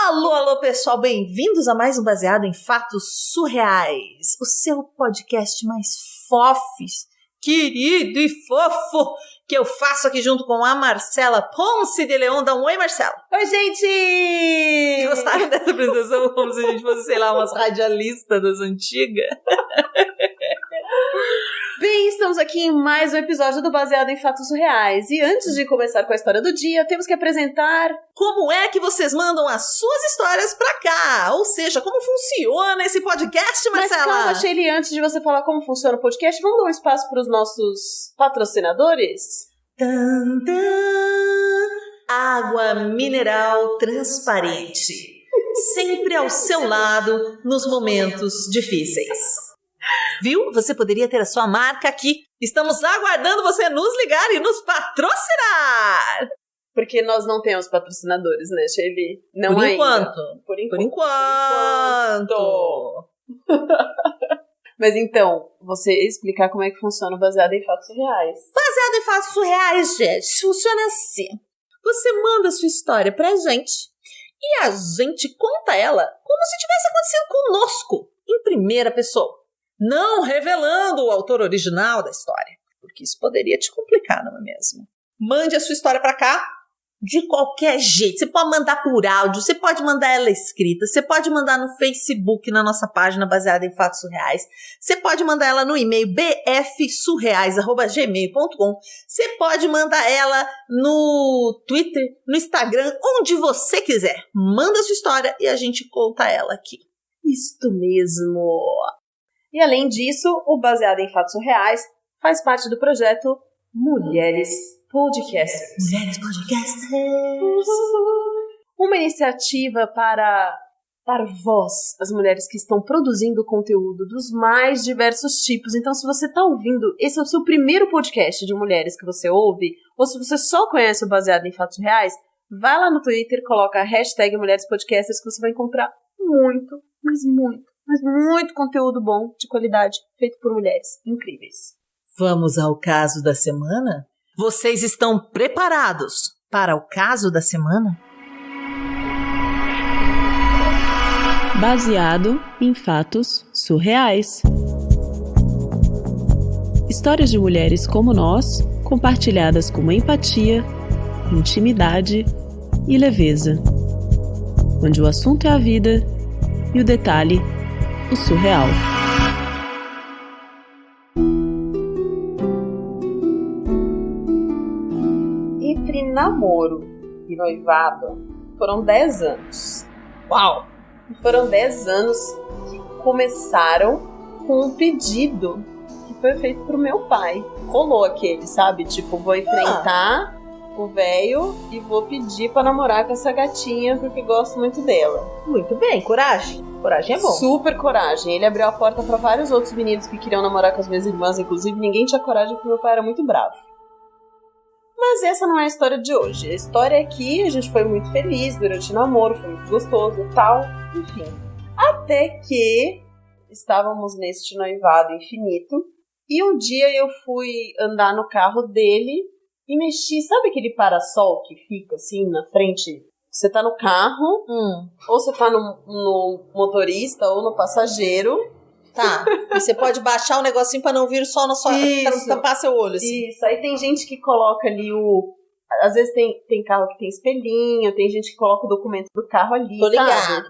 Alô, alô, pessoal, bem-vindos a mais um Baseado em Fatos Surreais, o seu podcast mais fofes, querido e fofo, que eu faço aqui junto com a Marcela Ponce de Leon. Dá um oi, Marcela. Oi, gente! Gostaram dessa apresentação? Como se a gente fosse, sei lá, umas radialistas das antigas. Bem, estamos aqui em mais um episódio do Baseado em Fatos Surreais. E antes de começar com a história do dia, temos que apresentar... Como é que vocês mandam as suas histórias pra cá? Ou seja, como funciona esse podcast, Marcela? Mas calma, Sheili, antes de você falar como funciona o podcast, vamos dar um espaço para os nossos patrocinadores? Água mineral transparente. Sempre ao seu lado nos momentos difíceis. Viu? Você poderia ter a sua marca aqui. Estamos aguardando você nos ligar e nos patrocinar. Porque nós não temos patrocinadores, né, Sheili? Não Por ainda. enquanto. Por enquanto. Mas então, você explicar como é que funciona o Baseado em Fatos Surreais. Baseado em Fatos Surreais, gente, funciona assim. Você manda a sua história pra gente e a gente conta ela como se tivesse acontecido conosco, em primeira pessoa. Não revelando o autor original da história, porque isso poderia te complicar, não é mesmo? Mande a sua história pra cá de qualquer jeito. Você pode mandar por áudio, você pode mandar ela escrita, você pode mandar no Facebook, na nossa página Baseada em Fatos Surreais, você pode mandar ela no e-mail bfsurreais@gmail.com, você pode mandar ela no Twitter, no Instagram, onde você quiser. Manda a sua história e a gente conta ela aqui. Isto mesmo! E além disso, o Baseado em Fatos Surreais faz parte do projeto Mulheres Podcasters. Mulheres Podcasters! Uma iniciativa para dar voz às mulheres que estão produzindo conteúdo dos mais diversos tipos. Então, se você está ouvindo, esse é o seu primeiro podcast de mulheres que você ouve, ou se você só conhece o Baseado em Fatos Reais, vai lá no Twitter, coloca a hashtag Mulheres Podcasters que você vai encontrar muito, mas muito conteúdo bom, de qualidade, feito por mulheres incríveis. Vamos ao caso da semana? Vocês estão preparados para o caso da semana? Baseado em fatos surreais. Histórias de mulheres como nós, compartilhadas com empatia, intimidade e leveza. Onde o assunto é a vida e o detalhe, o surreal. Entre namoro e noivado foram 10 anos. Uau! E foram 10 anos que começaram com um pedido que foi feito pro meu pai. Rolou aquele, sabe? Tipo, vou enfrentar o velho e vou pedir pra namorar com essa gatinha porque gosto muito dela. Muito bem, coragem. Coragem é bom. Super coragem. Ele abriu a porta pra vários outros meninos que queriam namorar com as minhas irmãs, inclusive ninguém tinha coragem porque meu pai era muito bravo. Mas essa não é a história de hoje. A história é que a gente foi muito feliz durante o namoro, foi muito gostoso e tal, enfim. Até que estávamos neste noivado infinito e um dia eu fui andar no carro dele e mexi, sabe aquele parasol que fica assim na frente? Você tá no carro, ou você tá no motorista ou no passageiro. Tá, e você pode baixar o negocinho pra não vir o sol na sua... pra não tampar seu olho, assim. Isso, aí tem gente que coloca ali às vezes tem carro que tem espelhinho, tem gente que coloca o documento do carro ali, Tô ligado. sabe?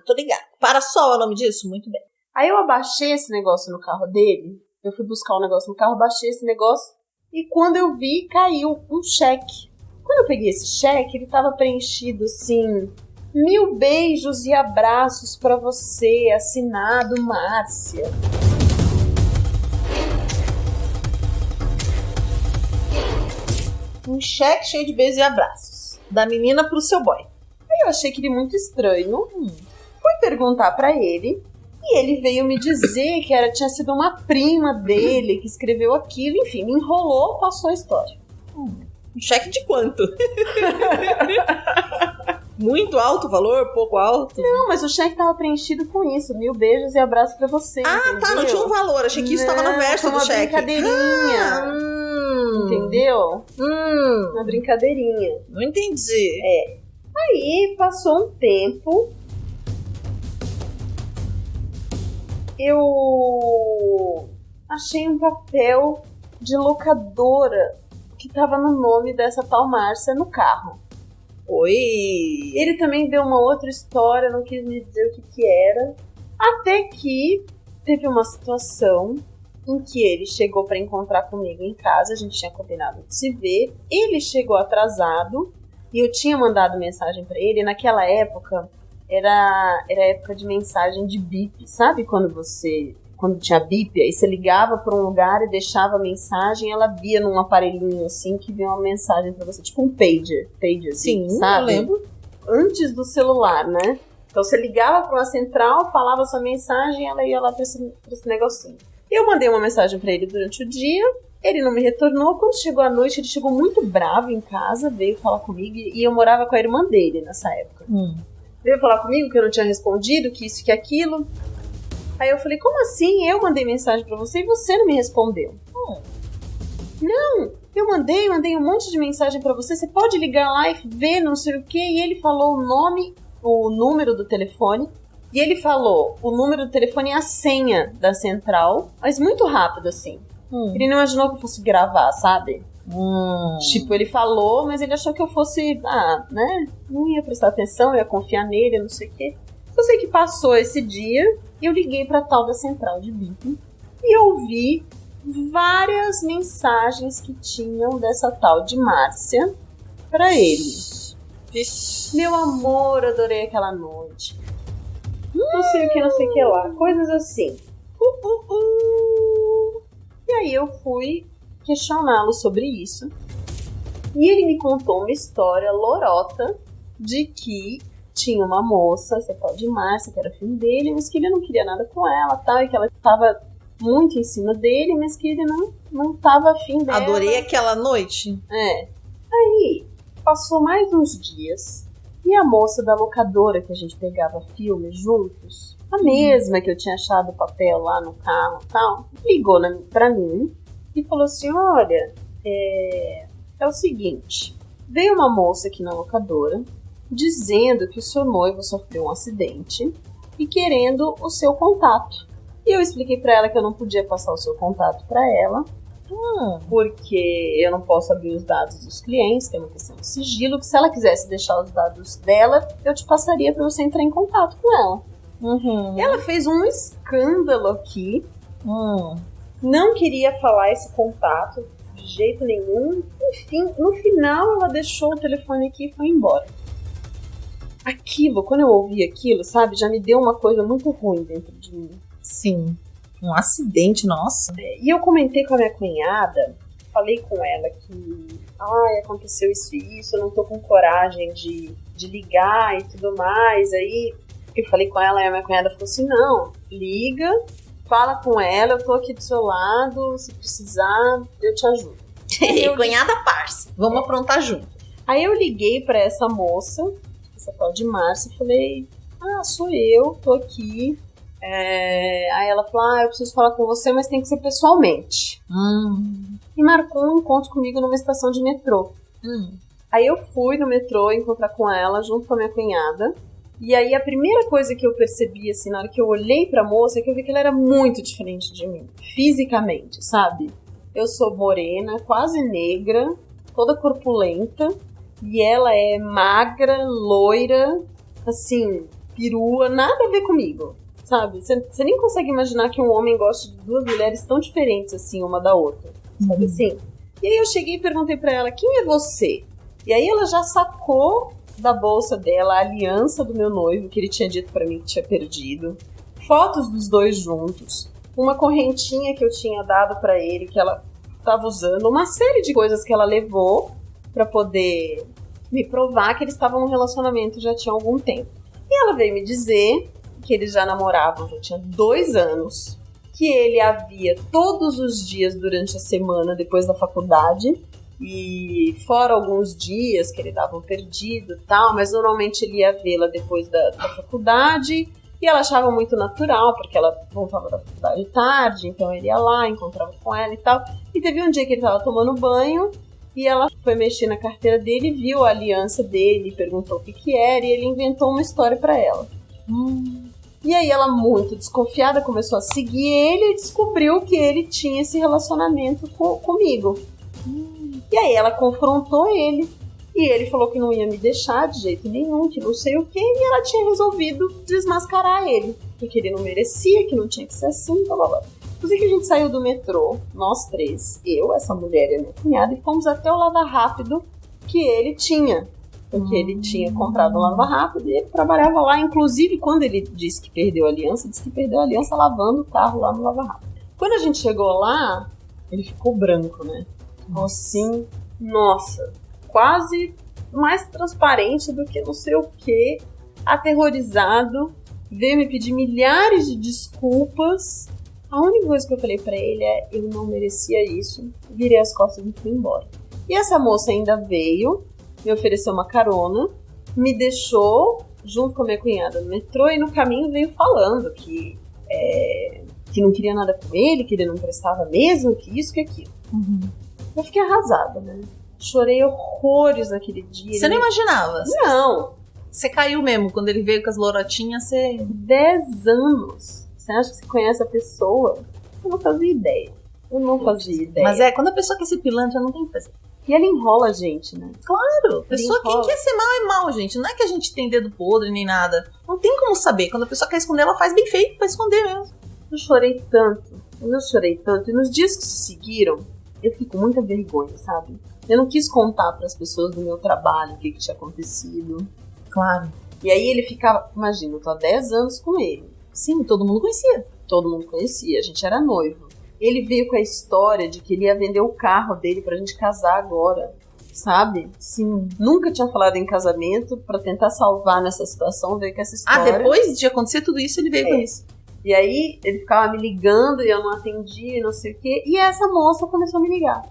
Parasol é o nome disso? Muito bem. Aí eu abaixei esse negócio no carro dele, eu fui buscar um negócio no carro, baixei esse negócio, e quando eu vi, caiu um cheque. Quando eu peguei esse cheque, ele tava preenchido assim... 1000 beijos e abraços pra você, assinado Márcia. Um cheque cheio de beijos e abraços. Da menina pro seu boy. Aí eu achei aquele muito estranho. Fui perguntar pra ele. E ele veio me dizer que tinha sido uma prima dele que escreveu aquilo. Enfim, me enrolou, passou a história. Um cheque de quanto? Muito alto o valor? Pouco alto? Não, mas o cheque tava preenchido com isso. 1000 beijos e abraços pra você. Ah, tá, não tinha um valor. Achei que isso tava no verso do cheque. Brincadeirinha. Entendeu? Uma brincadeirinha. Não entendi. Aí passou um tempo eu achei um papel de locadora que tava no nome dessa tal Márcia no carro. Oi! Ele também deu uma outra história, não quis me dizer o que era. Até que teve uma situação em que ele chegou para encontrar comigo em casa, a gente tinha combinado de se ver. Ele chegou atrasado e eu tinha mandado mensagem para ele. Naquela época, era época de mensagem de bip. Sabe quando tinha bip, aí você ligava para um lugar e deixava a mensagem, ela via num aparelhinho assim que vinha uma mensagem para você, tipo um pager assim, sim, sabe? Eu lembro. Antes do celular, né? Então você ligava para uma central, falava sua mensagem e ela ia lá para esse negocinho. Eu mandei uma mensagem para ele durante o dia, ele não me retornou. Quando chegou a noite, ele chegou muito bravo em casa, veio falar comigo, e eu morava com a irmã dele nessa época. Veio falar comigo que eu não tinha respondido, que isso, que aquilo. Aí eu falei, como assim? Eu mandei mensagem pra você e você não me respondeu. Não, eu mandei um monte de mensagem pra você, você pode ligar lá e ver não sei o que. E ele falou o número do telefone, e ele falou o número do telefone e a senha da central, mas muito rápido assim. Ele não imaginou que eu fosse gravar, sabe? Tipo, ele falou, mas ele achou que eu fosse, né? Não ia prestar atenção, eu ia confiar nele, não sei o que. Eu sei que passou esse dia, eu liguei pra tal da central de bip e ouvi várias mensagens que tinham dessa tal de Márcia pra ele. Meu amor, adorei aquela noite. Não sei o que, não sei o que lá. Coisas assim. E aí eu fui questioná-lo sobre isso. E ele me contou uma história lorota de que tinha uma moça, essa tal de Márcia, que era filho dele, mas que ele não queria nada com ela, tal, e que ela estava muito em cima dele, mas que ele não estava afim dela. Adorei aquela noite. Aí, passou mais uns dias, e a moça da locadora que a gente pegava filmes juntos, a mesma que eu tinha achado o papel lá no carro e tal, ligou pra mim e falou assim, olha, é o seguinte, veio uma moça aqui na locadora, dizendo que o seu noivo sofreu um acidente e querendo o seu contato. E eu expliquei pra ela que eu não podia passar o seu contato pra ela, porque eu não posso abrir os dados dos clientes, tem uma questão de sigilo, que se ela quisesse deixar os dados dela, eu te passaria pra você entrar em contato com ela. Ela fez um escândalo aqui, não queria falar esse contato de jeito nenhum. Enfim, no final ela deixou o telefone aqui e foi embora. Aquilo, quando eu ouvi aquilo, sabe, já me deu uma coisa muito ruim dentro de mim. Sim, um acidente, nossa. E eu comentei com a minha cunhada, falei com ela que aconteceu isso e isso, eu não tô com coragem de ligar e tudo mais. Aí eu falei com ela e a minha cunhada falou assim, não, liga, fala com ela, eu tô aqui do seu lado, se precisar, eu te ajudo. Cunhada parça, vamos aprontar junto. Aí eu liguei pra essa moça, essa tal de Márcia, e falei, sou eu, tô aqui. Aí ela falou, eu preciso falar com você, mas tem que ser pessoalmente. E marcou um encontro comigo numa estação de metrô. Aí eu fui no metrô encontrar com ela, junto com a minha cunhada. E aí a primeira coisa que eu percebi, assim, na hora que eu olhei pra moça, é que eu vi que ela era muito diferente de mim, fisicamente, sabe? Eu sou morena, quase negra, toda corpulenta, e ela é magra, loira, assim, perua, nada a ver comigo, sabe? Você nem consegue imaginar que um homem goste de duas mulheres tão diferentes, assim, uma da outra, sabe assim? E aí eu cheguei e perguntei pra ela, quem é você? E aí ela já sacou da bolsa dela a aliança do meu noivo, que ele tinha dito pra mim que tinha perdido, fotos dos dois juntos, uma correntinha que eu tinha dado pra ele, que ela tava usando, uma série de coisas que ela levou pra poder me provar que eles estavam num relacionamento já tinha algum tempo. E ela veio me dizer que eles já namoravam, já tinha 2 anos, que ele a via todos os dias durante a semana depois da faculdade, e fora alguns dias que ele dava um perdido e tal, mas normalmente ele ia vê-la depois da faculdade, e ela achava muito natural, porque ela voltava da faculdade tarde, então ele ia lá, encontrava com ela e tal. E teve um dia que ele estava tomando banho, e ela foi mexer na carteira dele, viu a aliança dele, perguntou o que era, e ele inventou uma história pra ela. E aí ela, muito desconfiada, começou a seguir ele e descobriu que ele tinha esse relacionamento comigo. E aí ela confrontou ele. E ele falou que não ia me deixar de jeito nenhum, que não sei o quê. E ela tinha resolvido desmascarar ele. Que ele não merecia, que não tinha que ser assim, blá blá blá. Inclusive a gente saiu do metrô, nós três, eu, essa mulher e a minha cunhada, e fomos até o Lava Rápido que ele tinha. Porque ele tinha comprado um Lava Rápido e ele trabalhava lá. Inclusive, quando ele disse que perdeu a aliança, disse que perdeu a aliança lavando o carro lá no Lava Rápido. Quando a gente chegou lá, ele ficou branco, né? Ficou assim, nossa, quase mais transparente do que não sei o que, aterrorizado, veio me pedir milhares de desculpas. A única coisa que eu falei pra ele é: eu não merecia isso, virei as costas e fui embora. E essa moça ainda veio, me ofereceu uma carona, me deixou junto com a minha cunhada no metrô e no caminho veio falando que não queria nada com ele, que ele não prestava mesmo, que isso, que aquilo. Eu fiquei arrasada, né? Chorei horrores naquele dia. Você não imaginava? Não. Você caiu mesmo. Quando ele veio com as lorotinhas, você... 10 anos. Você acha que você conhece a pessoa? Eu não fazia ideia. Mas quando a pessoa quer ser pilantra, não tem o que fazer. E ela enrola a gente, né? Claro. Pessoa, quem quer ser mal é mal, gente. Não é que a gente tem dedo podre nem nada. Não tem como saber. Quando a pessoa quer esconder, ela faz bem feito pra esconder mesmo. Eu chorei tanto. E nos dias que se seguiram, eu fiquei com muita vergonha, sabe? Eu não quis contar para as pessoas do meu trabalho o que tinha acontecido. Claro. E aí ele ficava... Imagina, eu tô há 10 anos com ele. Sim, todo mundo conhecia. Todo mundo conhecia, a gente era noivo. Ele veio com a história de que ele ia vender o carro dele pra gente casar agora, sabe? Sim. Nunca tinha falado em casamento, pra tentar salvar nessa situação, veio com essa história. Depois de acontecer tudo isso, ele veio com isso. E aí ele ficava me ligando e eu não atendia e não sei o quê. E essa moça começou a me ligar.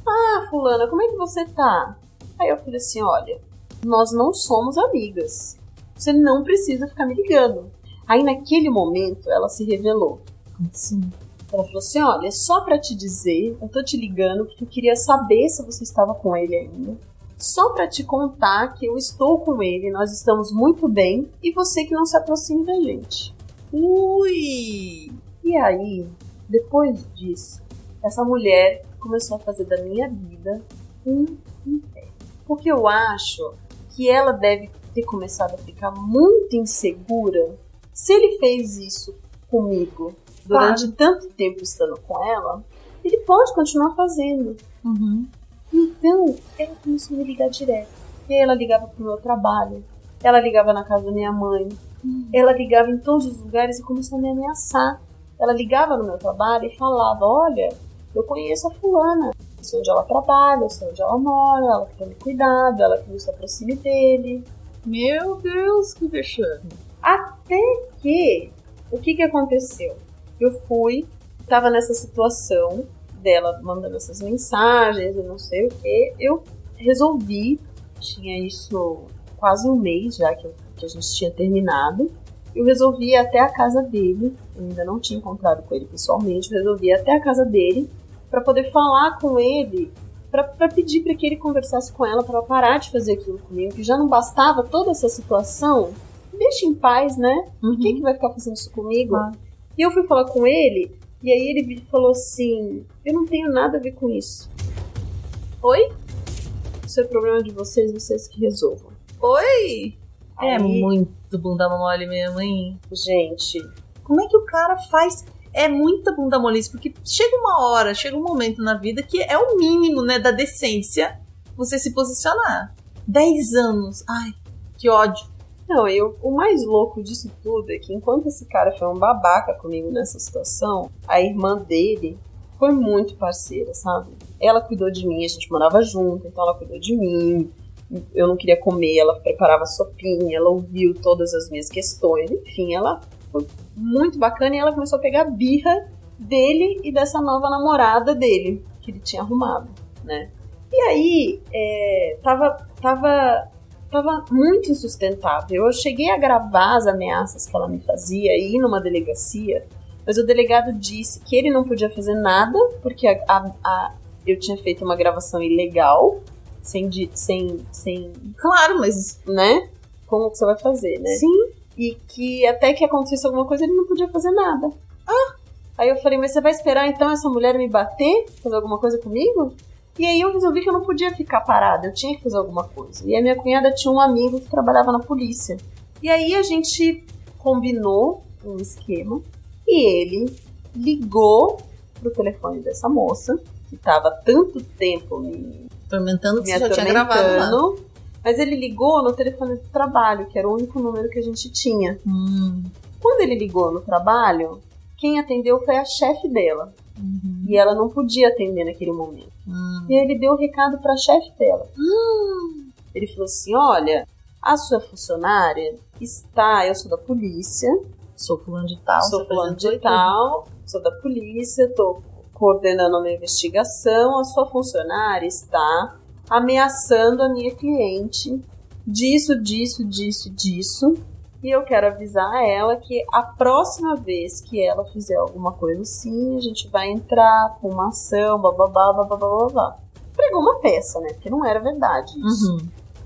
Ah, fulana, como é que você tá? Aí eu falei assim, olha, nós não somos amigas. Você não precisa ficar me ligando. Aí naquele momento ela se revelou. Sim. Ela falou assim, olha, só pra te dizer, eu tô te ligando porque eu queria saber se você estava com ele ainda. Só pra te contar que eu estou com ele, nós estamos muito bem, e você que não se aproxime da gente. Ui! E aí, depois disso, essa mulher começou a fazer da minha vida um inferno. Porque eu acho que ela deve ter começado a ficar muito insegura. Se ele fez isso comigo durante tanto tempo estando com ela, ele pode continuar fazendo. Então, ela começou a me ligar direto. E aí ela ligava pro meu trabalho, ela ligava na casa da minha mãe, ela ligava em todos os lugares e começou a me ameaçar. Ela ligava no meu trabalho e falava, olha, eu conheço a fulana, eu sei onde ela trabalha, eu sei onde ela mora, ela quer me cuidado, ela quer se aproxime dele. Meu Deus, que vexame. Até que, o que aconteceu? Eu tava nessa situação dela mandando essas mensagens, eu não sei o que, eu resolvi, tinha isso quase um mês já que a gente tinha terminado, eu resolvi ir até a casa dele, eu ainda não tinha encontrado com ele pessoalmente, eu resolvi ir até a casa dele para poder falar com ele, para pedir para que ele conversasse com ela, para ela parar de fazer aquilo comigo, que já não bastava toda essa situação, deixa em paz, né? Quem que vai ficar fazendo isso comigo? E eu fui falar com ele, e aí ele falou assim, eu não tenho nada a ver com isso. Oi? Isso é problema de vocês que resolvam. Oi? Aí, é muito bunda mole mesmo, hein? Gente, como é que o cara faz? É muita bunda molice, porque chega um momento na vida que é o mínimo, né, da decência você se posicionar. 10 anos. Ai, que ódio. Não, o mais louco disso tudo é que enquanto esse cara foi um babaca comigo nessa situação, a irmã dele foi muito parceira, sabe? Ela cuidou de mim, a gente morava junto, então ela cuidou de mim. Eu não queria comer, ela preparava sopinha, ela ouviu todas as minhas questões, enfim, ela foi muito bacana e ela começou a pegar birra dele e dessa nova namorada dele, que ele tinha arrumado, né? E aí, tava muito insustentável. Eu cheguei a gravar as ameaças que ela me fazia e ir numa delegacia, mas o delegado disse que ele não podia fazer nada, porque eu tinha feito uma gravação ilegal, sem... Claro, mas... né? Como que você vai fazer, né? Sim. e que até que acontecesse alguma coisa ele não podia fazer nada. Aí eu falei, mas você vai esperar então essa mulher me bater, fazer alguma coisa comigo? E aí eu resolvi que eu não podia ficar parada, eu tinha que fazer alguma coisa. E a minha cunhada tinha um amigo que trabalhava na polícia. E aí a gente combinou um esquema e ele ligou pro telefone dessa moça, que estava tanto tempo me Atormentando, que você já tinha gravado lá. Mas ele ligou no telefone do trabalho, que era o único número que a gente tinha. Quando ele ligou no trabalho, quem atendeu foi a chefe dela. E ela não podia atender naquele momento. E aí ele deu o recado pra chefe dela. Ele falou assim, olha, a sua funcionária está... Eu sou da polícia. Sou fulano de tal. Sou fulano de tal. Sou da polícia, tô coordenando uma investigação. A sua funcionária está ameaçando a minha cliente disso. E eu quero avisar a ela que a próxima vez que ela fizer alguma coisa assim, a gente vai entrar com uma ação, bababá. Pregou uma peça, né? Porque não era verdade isso.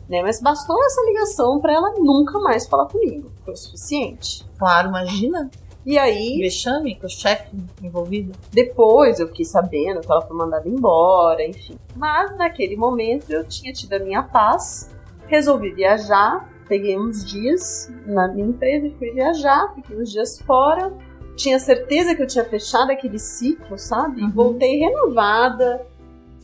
Né? Mas bastou essa ligação pra ela nunca mais falar comigo. Foi o suficiente. Claro, imagina. E aí... Vexame com o chefe envolvido. Depois eu fiquei sabendo que ela foi mandada embora, enfim. Mas naquele momento eu tinha tido a minha paz, resolvi viajar, peguei uns dias na minha empresa e fui viajar, fiquei uns dias fora. Tinha certeza que eu tinha fechado aquele ciclo, sabe? E voltei renovada,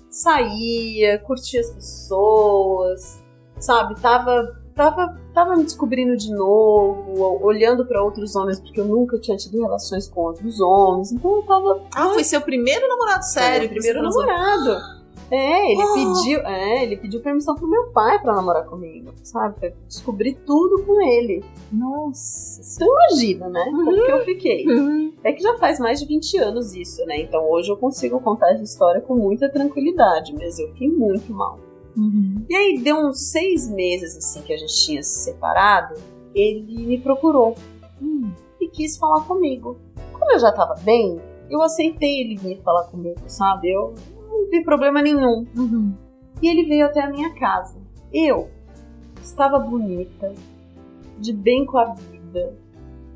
saía, curtia as pessoas, sabe? Tava me descobrindo de novo, olhando pra outros homens, porque eu nunca tinha tido relações com outros homens. Então eu tava... foi seu primeiro namorado sério? Foi meu primeiro namorado. Ele pediu permissão pro meu pai pra namorar comigo, sabe? Pra descobrir tudo com ele. Nossa. Você imagina, né? Como que eu fiquei. É que já faz mais de 20 anos isso, né? Então hoje eu consigo contar essa história com muita tranquilidade, mas eu fiquei muito mal. E aí deu uns 6 meses assim que a gente tinha se separado, ele me procurou e quis falar comigo. Como eu já tava bem, eu aceitei ele vir falar comigo, sabe? Eu não vi problema nenhum. E ele veio até a minha casa. Eu estava bonita, de bem com a vida,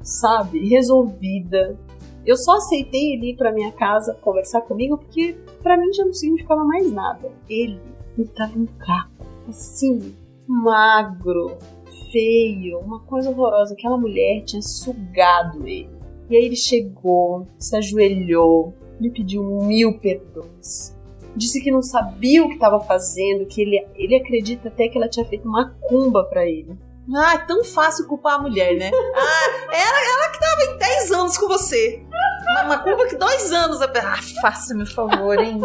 sabe? Resolvida. Eu só aceitei ele ir pra minha casa conversar comigo porque pra mim já não significava mais nada. Ele tava um caco, assim, magro, feio, uma coisa horrorosa. Aquela mulher tinha sugado ele. E aí ele chegou, se ajoelhou, me pediu 1000 perdões. Disse que não sabia o que estava fazendo, que ele acredita até que ela tinha feito macumba pra ele. É tão fácil culpar a mulher, né? Ela que tava em 10 anos com você. Uma macumba que 2 anos. Faça-me o favor, hein?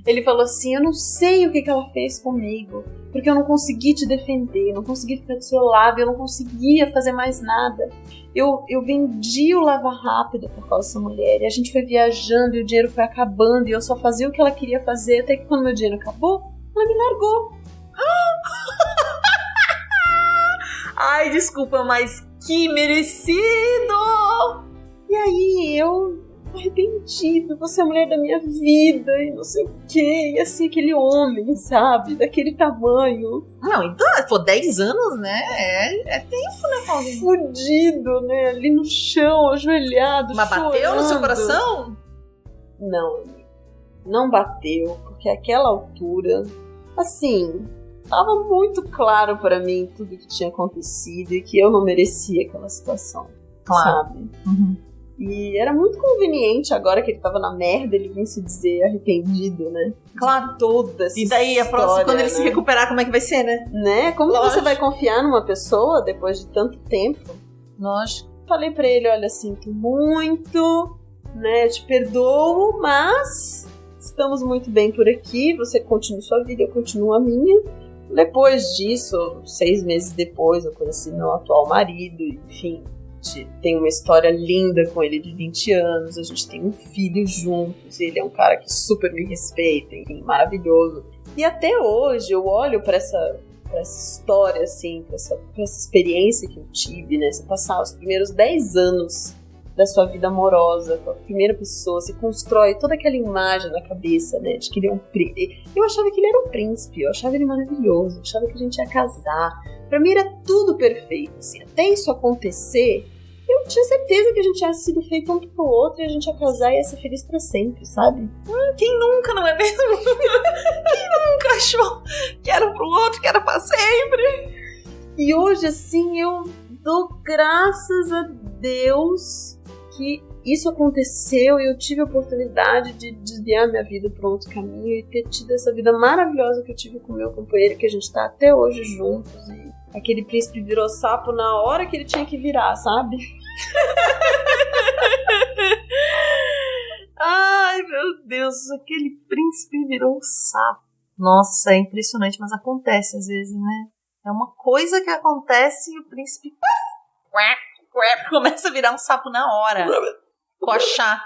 Ele falou assim, eu não sei o que ela fez comigo, porque eu não consegui te defender, não consegui ficar do seu lado, eu não conseguia fazer mais nada. Eu vendi o Lava Rápido por causa dessa mulher, e a gente foi viajando e o dinheiro foi acabando, e eu só fazia o que ela queria fazer, até que quando meu dinheiro acabou, ela me largou. Ai, desculpa, mas que merecido! E aí eu... arrependido, você é a mulher da minha vida e não sei o que, e assim, aquele homem, sabe, daquele tamanho. Não, então, 10 anos, né, é tempo, né, Paulinho? Fudido, né, ali no chão, ajoelhado, mas chorando. Bateu no seu coração? Não bateu, porque àquela altura, assim, tava muito claro pra mim tudo que tinha acontecido e que eu não merecia aquela situação, sabe? E era muito conveniente, agora que ele tava na merda, ele vinha se dizer arrependido, né? Claro. Toda essa E daí, a próxima, história, quando ele né? se recuperar, como é que vai ser, né? Como que você vai confiar numa pessoa depois de tanto tempo? Lógico. Falei pra ele, olha, sinto muito, né? Eu te perdoo, mas estamos muito bem por aqui, você continua sua vida, eu continuo a minha. Depois disso, 6 meses depois, eu conheci meu atual marido, enfim... tem uma história linda com ele de 20 anos, a gente tem um filho juntos, ele é um cara que super me respeita, enfim, maravilhoso. E até hoje eu olho pra essa história, assim, pra essa experiência que eu tive, né? Você passar os primeiros 10 anos da sua vida amorosa com a primeira pessoa, você constrói toda aquela imagem na cabeça, né, de que ele é um príncipe. Eu achava que ele era um príncipe, eu achava ele maravilhoso, eu achava que a gente ia casar. Pra mim era tudo perfeito, assim. Até isso acontecer, eu tinha certeza que a gente tinha sido feito um pro outro e a gente ia casar e ia ser feliz pra sempre, sabe? Quem nunca, não é mesmo? Quem nunca achou que era um pro outro, que era pra sempre? E hoje, assim, eu dou graças a Deus que isso aconteceu e eu tive a oportunidade de desviar minha vida para um outro caminho e ter tido essa vida maravilhosa que eu tive com o meu companheiro, que a gente tá até hoje juntos. E aquele príncipe virou sapo na hora que ele tinha que virar, sabe? Ai, meu Deus, aquele príncipe virou um sapo. Nossa, é impressionante, mas acontece às vezes, né? É uma coisa que acontece e o príncipe começa a virar um sapo na hora. Coxar.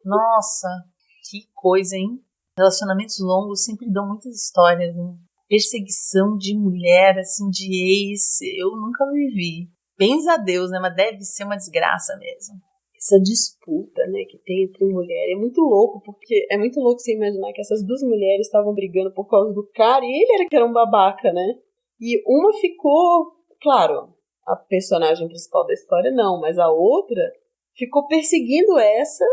Nossa, que coisa, hein? Relacionamentos longos sempre dão muitas histórias, né? Perseguição de mulher, assim, de ex, eu nunca vivi. Bens a Deus, né? Mas deve ser uma desgraça mesmo. Essa disputa, né, que tem entre mulher é muito louco, porque é muito louco você imaginar que essas duas mulheres estavam brigando por causa do cara e ele era que era um babaca, né? E uma ficou, claro, a personagem principal da história não, mas a outra ficou perseguindo essa,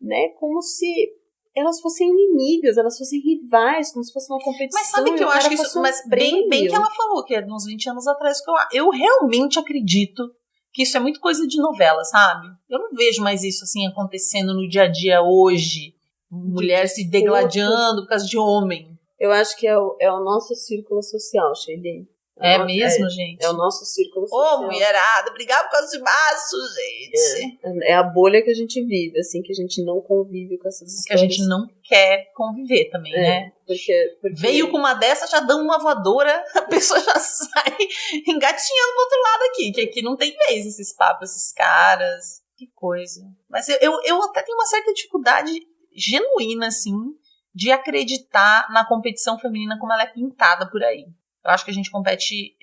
né, como se elas fossem inimigas, elas fossem rivais, como se fosse uma competição. Mas sabe que eu acho que isso, mas bem que ela falou, que é uns 20 anos atrás, que eu realmente acredito que isso é muito coisa de novela, sabe? Eu não vejo mais isso assim acontecendo no dia a dia hoje, mulher se degladiando por causa de homem. Eu acho que é o nosso círculo social, Sheilene. É mesmo, gente? É o nosso círculo social. Ô, mulherada, brigar por causa de maço, gente. É a bolha que a gente vive, assim, que a gente não convive com essas histórias. Que a gente não quer conviver também, né? Porque veio com uma dessa, já dá uma voadora, a pessoa já sai engatinhando pro outro lado aqui, que aqui não tem vez esses papos, esses caras. Que coisa. Mas eu até tenho uma certa dificuldade genuína, assim, de acreditar na competição feminina como ela é pintada por aí. Eu acho que a gente compete,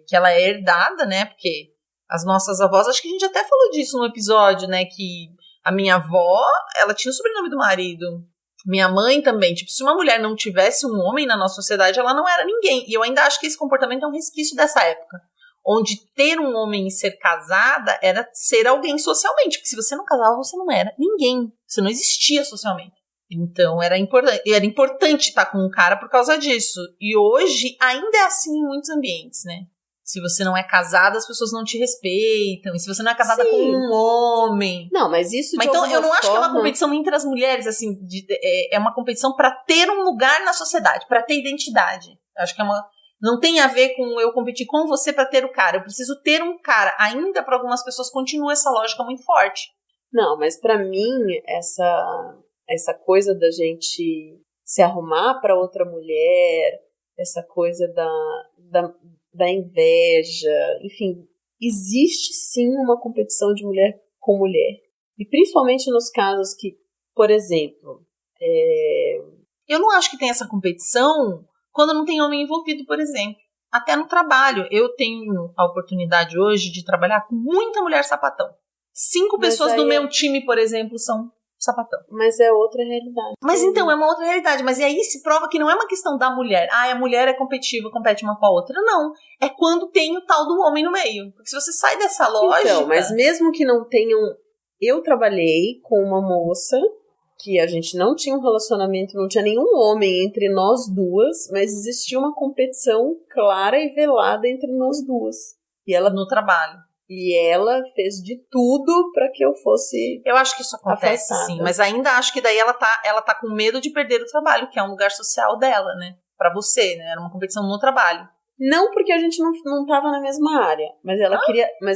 que ela é herdada, né? Porque as nossas avós, acho que a gente até falou disso no episódio, né? Que a minha avó, ela tinha o sobrenome do marido. Minha mãe também. Tipo, se uma mulher não tivesse um homem na nossa sociedade, ela não era ninguém. E eu ainda acho que esse comportamento é um resquício dessa época. Onde ter um homem e ser casada era ser alguém socialmente. Porque se você não casava, você não era ninguém. Você não existia socialmente. Então era importante estar com um cara por causa disso. E hoje ainda é assim em muitos ambientes, né? Se você não é casada, as pessoas não te respeitam. E se você não é casada com um homem... Não, mas isso mas então eu não acho que é uma competição entre as mulheres, assim, é uma competição para ter um lugar na sociedade, para ter identidade. Eu acho que não tem a ver com eu competir com você para ter o cara. Eu preciso ter um cara. Ainda para algumas pessoas continua essa lógica muito forte. Não, mas para mim essa coisa da gente se arrumar para outra mulher, essa coisa da inveja, enfim, existe sim uma competição de mulher com mulher. E principalmente nos casos que, por exemplo... Eu não acho que tem essa competição quando não tem homem envolvido, por exemplo. Até no trabalho. Eu tenho a oportunidade hoje de trabalhar com muita mulher sapatão. 5 pessoas do meu time, por exemplo, são sapatão. Mas é outra realidade. Mas então, é uma outra realidade. Mas e aí se prova que não é uma questão da mulher. A mulher é competitiva, compete uma com a outra. Não. É quando tem o tal do homem no meio. Porque se você sai dessa lógica... Então, mas mesmo que não tenham... Eu trabalhei com uma moça que a gente não tinha um relacionamento, não tinha nenhum homem entre nós duas, mas existia uma competição clara e velada entre nós duas. E ela no trabalho. E ela fez de tudo pra que eu fosse... Eu acho que isso acontece, afastada. Sim. Mas ainda acho que daí ela tá com medo de perder o trabalho, que é um lugar social dela, né? Pra você, né? Era uma competição no trabalho. Não porque a gente não tava na mesma área. Mas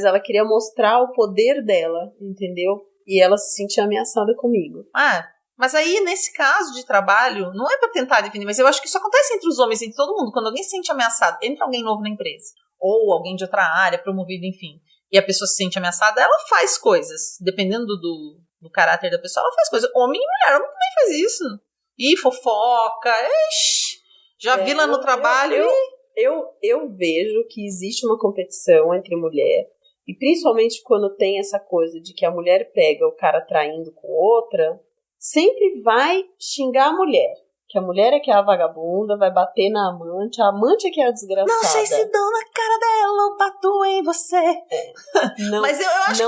ela queria mostrar o poder dela, entendeu? E ela se sentia ameaçada comigo. Mas aí, nesse caso de trabalho, não é pra tentar definir, mas eu acho que isso acontece entre os homens, entre todo mundo. Quando alguém se sente ameaçado, entra alguém novo na empresa, ou alguém de outra área, promovido, enfim, e a pessoa se sente ameaçada, ela faz coisas. Dependendo do caráter da pessoa, ela faz coisas. Homem e mulher, homem também faz isso. E fofoca, já vi lá no trabalho. Eu vejo que existe uma competição entre mulher. E principalmente quando tem essa coisa de que a mulher pega o cara traindo com outra, sempre vai xingar a mulher. Que a mulher é que é a vagabunda, vai bater na amante, a amante é que é a desgraçada. Não sei se dou na cara dela ou bato em você. Não, mas eu acho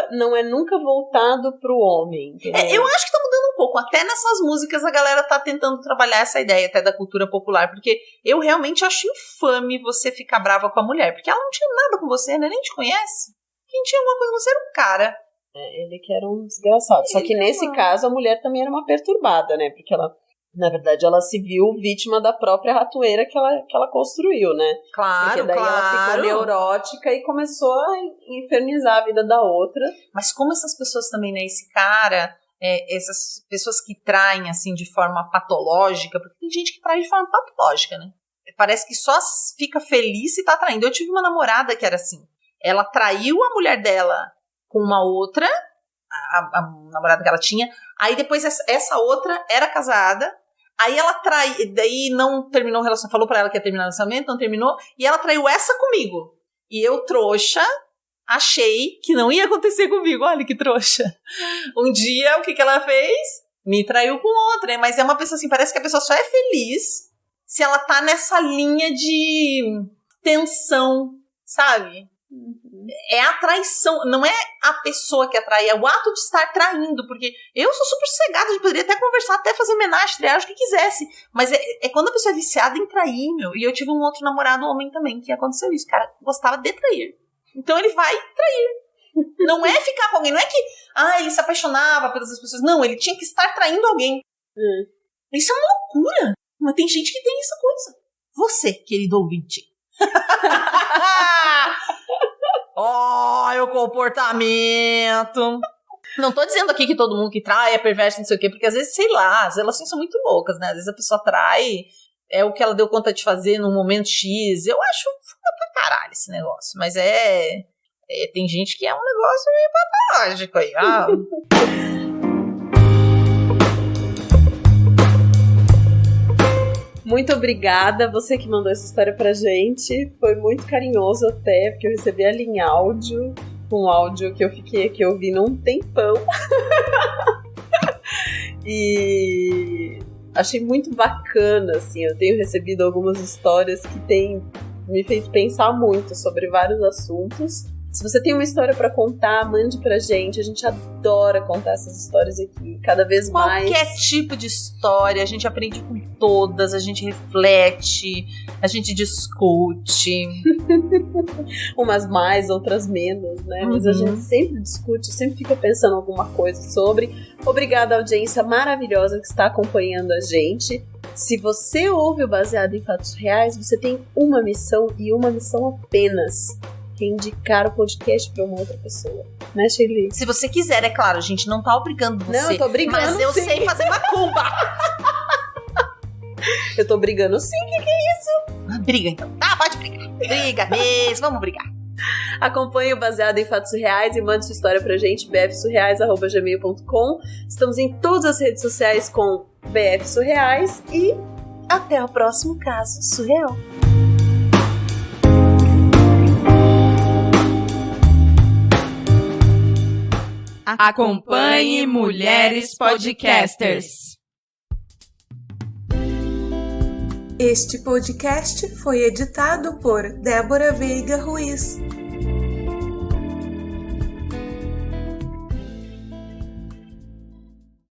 não é nunca voltado pro homem. Eu acho que tá mudando um pouco. Até nessas músicas a galera tá tentando trabalhar essa ideia até da cultura popular, porque eu realmente acho infame você ficar brava com a mulher, porque ela não tinha nada com você, né? Nem te conhece. Quem tinha alguma coisa com você era um cara. Ele que era um desgraçado. Só que nesse caso a mulher também era uma perturbada, né? Porque ela, na verdade, ela se viu vítima da própria ratoeira que ela construiu, né? Claro, porque daí ela ficou neurótica e começou a infernizar a vida da outra. Mas como essas pessoas também, né? Esse cara, essas pessoas que traem, assim, de forma patológica, porque tem gente que trai de forma patológica, né? Parece que só fica feliz se tá traindo. Eu tive uma namorada que era assim. Ela traiu a mulher dela com uma outra, a namorada que ela tinha, aí depois essa outra era casada, aí ela traiu, daí não terminou o relacionamento, falou pra ela que ia terminar o relacionamento, não terminou, e ela traiu essa comigo. E eu, trouxa, achei que não ia acontecer comigo, olha que trouxa. Um dia, o que ela fez? Me traiu com outra, mas é uma pessoa assim, parece que a pessoa só é feliz se ela tá nessa linha de tensão, sabe? É a traição, não é a pessoa que atrai, é o ato de estar traindo, porque eu sou super sossegada, a gente poderia até conversar, até fazer homenagem, triagem, o que quisesse, mas é quando a pessoa é viciada em trair, meu. E eu tive um outro namorado, homem também, que aconteceu isso, o cara gostava de trair, então ele vai trair, não é ficar com alguém, não é que ele se apaixonava pelas pessoas, não, ele tinha que estar traindo alguém. Isso é uma loucura, mas tem gente que tem essa coisa. Você, querido ouvinte. Olha o comportamento. Não tô dizendo aqui que todo mundo que trai é perverso, não sei o quê, porque às vezes, sei lá, as relações são muito loucas, né? Às vezes a pessoa trai, é o que ela deu conta de fazer num momento X. Eu acho foda pra caralho esse negócio, mas tem gente que é um negócio meio patológico aí. Muito obrigada, você que mandou essa história pra gente. Foi muito carinhoso até, porque eu recebi ela em áudio. Um áudio que eu fiquei aqui ouvindo um tempão. E achei muito bacana, assim. Eu tenho recebido algumas histórias que têm me feito pensar muito sobre vários assuntos. Se você tem uma história pra contar, mande pra gente. A gente adora contar essas histórias aqui, cada vez mais. Qualquer tipo de história, a gente aprende com todas, a gente reflete, a gente discute. Umas mais, outras menos, né? Mas a gente sempre discute, sempre fica pensando alguma coisa sobre. Obrigada, audiência maravilhosa que está acompanhando a gente. Se você ouve o Baseado em Fatos Reais, você tem uma missão e uma missão apenas: indicar o podcast pra uma outra pessoa, né, Shirley? Se você quiser, é claro, a gente não tá obrigando você. Não, eu tô brigando, mas eu sim. sei fazer macumba. Eu tô brigando sim, que é isso? Briga então. Tá, pode brigar. Briga mesmo, vamos brigar. Acompanhe o Baseado em Fatos Reais e mande sua história pra gente, bfsurreais@gmail.com. Estamos em todas as redes sociais com BF Surreais e até o próximo caso surreal. Acompanhe Mulheres Podcasters. Este podcast foi editado por Débora Veiga Ruiz.